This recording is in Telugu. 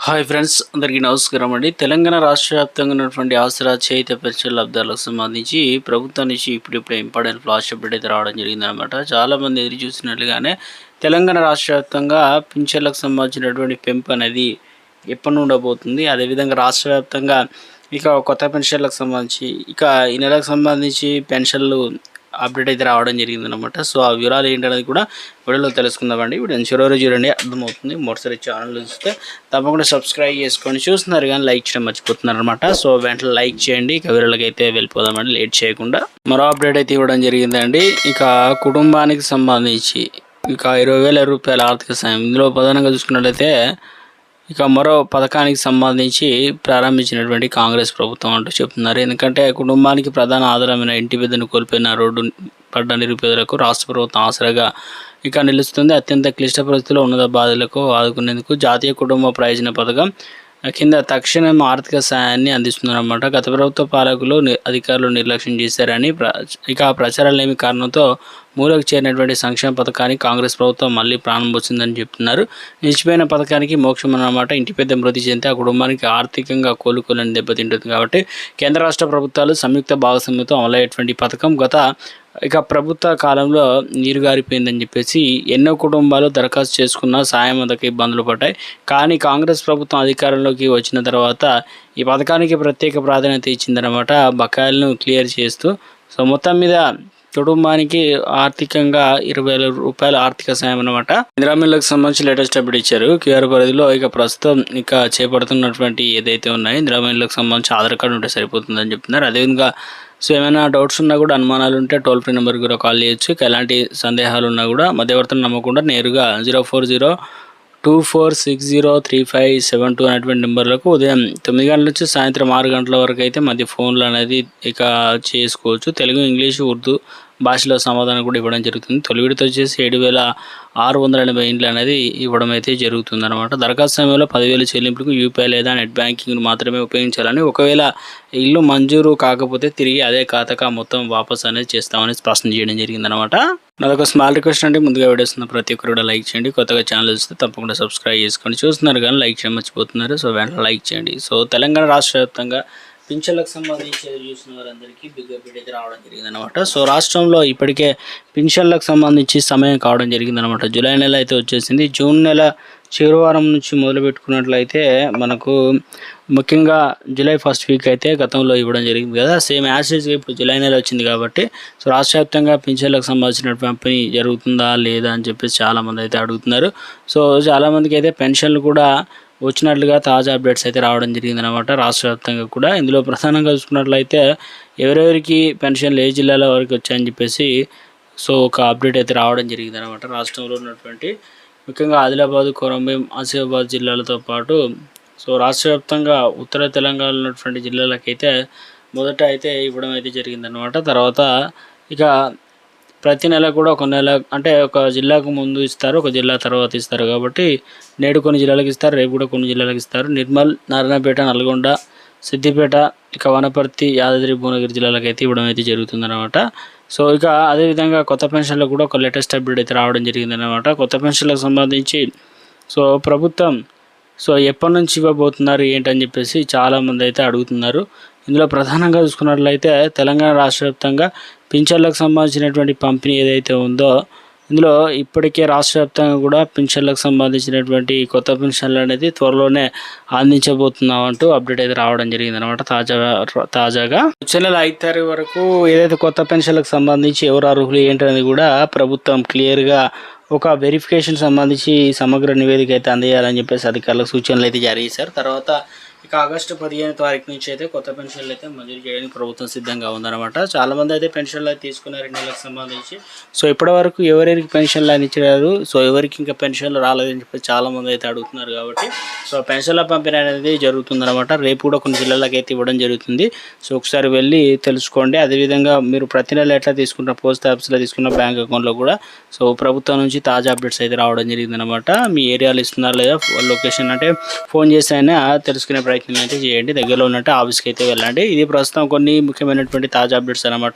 హాయ్ ఫ్రెండ్స్, అందరికీ నమస్కారం అండి. తెలంగాణ రాష్ట్ర వ్యాప్తంగా ఉన్నటువంటి ఆసరా చేయుత పెన్షన్ లబ్ధాలకు సంబంధించి ప్రభుత్వం నుంచి ఇప్పుడిప్పుడే ఇంపార్టెంట్ ఫ్లాష్ అప్డేట్ అయితే రావడం జరిగిందనమాట. చాలామంది ఎదురు చూసినట్లుగానే తెలంగాణ రాష్ట్ర వ్యాప్తంగా పింఛన్లకు సంబంధించినటువంటి పెంపు అనేది ఎప్పటి ఉండబోతుంది. అదేవిధంగా రాష్ట్ర వ్యాప్తంగా కొత్త పెన్షన్లకు సంబంధించి ఈ నెలకు సంబంధించి పెన్షన్లు అప్డేట్ అయితే రావడం జరిగిందనమాట. సో ఆ వివరాలు ఏంటనేది కూడా వీడియోలో తెలుసుకుందామండి. వీడియో చివరి చూడండి, అర్థమవుతుంది. మొదటిసారి ఛానల్ చూస్తే తప్పకుండా సబ్స్క్రైబ్ చేసుకొని చూస్తున్నారు కానీ లైక్ చేయడం మర్చిపోతున్నారు అనమాట. సో వెంటనే లైక్ చేయండి. వివరాలకి అయితే వెళ్ళిపోదామండి లేట్ చేయకుండా. మరో అప్డేట్ అయితే ఇవ్వడం జరిగిందండి. కుటుంబానికి సంబంధించి 20,000 రూపాయల ఆర్థిక సాయం. ఇందులో ప్రధానంగా చూసుకున్నట్లయితే మరో పథకానికి సంబంధించి ప్రారంభించినటువంటి కాంగ్రెస్ ప్రభుత్వం అంటూ చెప్తున్నారు. ఎందుకంటే కుటుంబానికి ప్రధాన ఆధారమైన ఇంటి పెద్దను కోల్పోయిన రోడ్డు పడ్డ నిరుపేదలకు రాష్ట్ర ప్రభుత్వం ఆసరాగా నిలుస్తుంది. అత్యంత క్లిష్ట పరిస్థితుల్లో ఉన్నత బాధలకు ఆదుకునేందుకు జాతీయ కుటుంబ ప్రయోజన పథకం కింద తక్షణం ఆర్థిక సాయాన్ని అందిస్తున్నారన్నమాట. గత ప్రభుత్వ పాలకులు అధికారులు నిర్లక్ష్యం చేశారని ప్రచారాలేమి కారణంతో మూలకు చేరినటువంటి సంక్షేమ పథకానికి కాంగ్రెస్ ప్రభుత్వం మళ్ళీ ప్రాణం వచ్చిందని చెప్తున్నారు. నిలిచిపోయిన పథకానికి మోక్షం అన్నమాట. ఇంటి పెద్ద మృతి చెందితే ఆ కుటుంబానికి ఆర్థికంగా కోలుకోలేని దెబ్బతింటుంది. కాబట్టి కేంద్ర రాష్ట్ర ప్రభుత్వాలు సంయుక్త భాగస్వామ్యంతో అమలయ్యేటువంటి పథకం గత ప్రభుత్వ కాలంలో నీరుగారిపోయిందని చెప్పేసి ఎన్నో కుటుంబాలు దరఖాస్తు చేసుకున్న సాయం అందక ఇబ్బందులు పడ్డాయి. కానీ కాంగ్రెస్ ప్రభుత్వం అధికారంలోకి వచ్చిన తర్వాత ఈ పథకానికి ప్రత్యేక ప్రాధాన్యత ఇచ్చిందనమాట. బకాయిలను క్లియర్ చేస్తూ సో మొత్తం మీద కుటుంబానికి ఆర్థికంగా 20,000 రూపాయల ఆర్థిక సాయం అనమాట. ఇందిరామిల్లకు సంబంధించి లేటెస్ట్ అప్డేట్ ఇచ్చారు. క్యూఆర్ పరిధిలో ప్రస్తుతం చేపడుతున్నటువంటి ఏదైతే ఉన్నాయో ఇందిరామిల్లకు సంబంధించి ఆధార్ కార్డు ఉంటే సరిపోతుందని చెప్తున్నారు. అదేవిధంగా సో ఏమైనా డౌట్స్ ఉన్నా కూడా, అనుమానాలు ఉంటే టోల్ ఫ్రీ నెంబర్కి కూడా కాల్ చేయొచ్చు. ఎలాంటి సందేహాలు ఉన్నా కూడా మధ్యవర్తిని నమ్మకుండా నేరుగా 04024603572 అనేటువంటి నెంబర్లకు ఉదయం 9 గంటల నుంచి సాయంత్రం 6 గంటల వరకు అయితే మధ్య ఫోన్లు అనేది చేసుకోవచ్చు. తెలుగు, ఇంగ్లీషు, ఉర్దూ భాషలో సమాధానం కూడా ఇవ్వడం జరుగుతుంది. తొలి విడత వచ్చేసి 7,680 ఇండ్లు అనేది ఇవ్వడం అయితే జరుగుతుంది అనమాట. దరఖాస్తు సమయంలో 10,000 చెల్లింపులకు యూపీఐ లేదా నెట్ బ్యాంకింగ్ మాత్రమే ఉపయోగించాలని, ఒకవేళ ఇల్లు మంజూరు కాకపోతే తిరిగి అదే ఖాతాకు మొత్తం వాపస్ అనేది చేస్తామని స్పష్టం చేయడం జరిగిందనమాట. నాదొక స్మాల్ రిక్వెస్ట్ అండి, ముందుగా వీడియోస్తున్న ప్రతి ఒక్కరు కూడా లైక్ చేయండి. కొత్తగా ఛానల్ వస్తే తప్పకుండా సబ్స్క్రైబ్ చేసుకోండి. చూస్తున్నారు కానీ లైక్ చేయడం మర్చిపోతున్నారు. సో వెంటనే లైక్ చేయండి. సో తెలంగాణ రాష్ట్ర వ్యాప్తంగా పింఛన్లకు సంబంధించి చూసిన వారందరికీ బిగ్ అప్డేట్ అయితే రావడం జరిగిందనమాట. సో రాష్ట్రంలో ఇప్పటికే పింఛన్లకు సంబంధించి సమయం కావడం జరిగిందనమాట. జూలై నెల అయితే వచ్చేసింది. జూన్ నెల చివరి వారం నుంచి మొదలు పెట్టుకున్నట్లయితే మనకు ముఖ్యంగా జూలై ఫస్ట్ వీక్ అయితే గతంలో ఇవ్వడం జరిగింది కదా. సేమ్ యాసేజ్ ఇప్పుడు జూలై నెల వచ్చింది కాబట్టి సో రాష్ట్ర వ్యాప్తంగా పింఛన్లకు సంబంధించిన పంపిణీ జరుగుతుందా లేదా అని చెప్పేసి చాలామంది అయితే అడుగుతున్నారు. సో చాలామందికి అయితే పెన్షన్లు కూడా వచ్చినట్లుగా తాజా అప్డేట్స్ అయితే రావడం జరిగిందనమాట. రాష్ట్ర వ్యాప్తంగా కూడా ఇందులో ప్రధానంగా చూసుకున్నట్లయితే ఎవరెవరికి పెన్షన్లు ఏ జిల్లాల వరకు వచ్చాయని చెప్పేసి సో ఒక అప్డేట్ అయితే రావడం జరిగిందనమాట. రాష్ట్రంలో ఉన్నటువంటి ముఖ్యంగా ఆదిలాబాద్, కొరంభీం, ఆసిఫాబాద్ జిల్లాలతో పాటు సో రాష్ట్ర వ్యాప్తంగా ఉత్తర తెలంగాణలో ఉన్నటువంటి జిల్లాలకైతే మొదట అయితే ఇవ్వడం అయితే జరిగిందనమాట. తర్వాత ప్రతి నెల కూడా ఒక నెల అంటే ఒక జిల్లాకు ముందు ఇస్తారు, ఒక జిల్లా తర్వాత ఇస్తారు. కాబట్టి నేడు కొన్ని జిల్లాలకు ఇస్తారు, రేపు కూడా కొన్ని జిల్లాలకు ఇస్తారు. నిర్మల్, నారాయణపేట, నల్గొండ, సిద్దిపేట, వనపర్తి, యాదాద్రి, భువనగిరి జిల్లాలకు అయితే ఇవ్వడం అయితే జరుగుతుందన్నమాట. సో అదేవిధంగా కొత్త పెన్షన్లకు కూడా ఒక లేటెస్ట్ అప్డేట్ అయితే రావడం జరిగిందన్నమాట. కొత్త పెన్షన్లకు సంబంధించి సో ప్రభుత్వం సో ఎప్పటి నుంచి ఇవ్వబోతున్నారు ఏంటని చెప్పేసి చాలామంది అయితే అడుగుతున్నారు. ఇందులో ప్రధానంగా చూసుకున్నట్లయితే తెలంగాణ రాష్ట్ర వ్యాప్తంగా పింఛన్లకు సంబంధించినటువంటి పంపిణీ ఏదైతే ఉందో ఇందులో ఇప్పటికే రాష్ట్ర వ్యాప్తంగా కూడా పింఛన్లకు సంబంధించినటువంటి కొత్త పెన్షన్లు అనేది త్వరలోనే అందించబోతున్నామంటూ అప్డేట్ అయితే రావడం జరిగింది అనమాట. తాజాగా వచ్చే నెల 5 తారీఖు వరకు ఏదైతే కొత్త పెన్షన్లకు సంబంధించి ఎవరు అర్హులు ఏంటనేది కూడా ప్రభుత్వం క్లియర్గా ఒక వెరిఫికేషన్ సంబంధించి సమగ్ర నివేదిక అయితే అందజేయాలని చెప్పేసి అధికారులకు సూచనలు అయితే జారీ చేశారు. తర్వాత ఆగస్టు 15వ తారీఖు నుంచి అయితే కొత్త పెన్షన్లు అయితే మంజూరు చేయడానికి ప్రభుత్వం సిద్ధంగా ఉందన్నమాట. చాలామంది అయితే పెన్షన్లు అయితే తీసుకున్నారు 2 నెలలకు సంబంధించి. సో ఇప్పటి వరకు ఎవరెవరికి పెన్షన్లు అని ఇచ్చారు, సో ఎవరికి ఇంకా పెన్షన్లు రాలేదని చెప్పి చాలామంది అయితే అడుగుతున్నారు. కాబట్టి సో పెన్షన్ల పంపిణీ అనేది జరుగుతుందన్నమాట. రేపు కూడా కొన్ని జిల్లాలకు అయితే ఇవ్వడం జరుగుతుంది. సో ఒకసారి వెళ్ళి తెలుసుకోండి. అదేవిధంగా మీరు ప్రతి నెల ఎట్లా తీసుకుంటారు, పోస్ట్ ఆఫీస్లో తీసుకున్న బ్యాంక్ అకౌంట్లో కూడా సో ప్రభుత్వం నుంచి తాజా అప్డేట్స్ అయితే రావడం జరిగిందనమాట. మీ ఏరియాలో ఇస్తున్నారు లేదా లొకేషన్ అంటే ఫోన్ చేసి అయినా తెలుసుకునే ప్రయత్నం అయితే చేయండి. దగ్గరలో ఉన్నట్టు ఆఫీస్కి అయితే వెళ్ళండి. ఇది ప్రస్తుతం కొన్ని ముఖ్యమైనటువంటి తాజా అప్డేట్స్ అనమాట.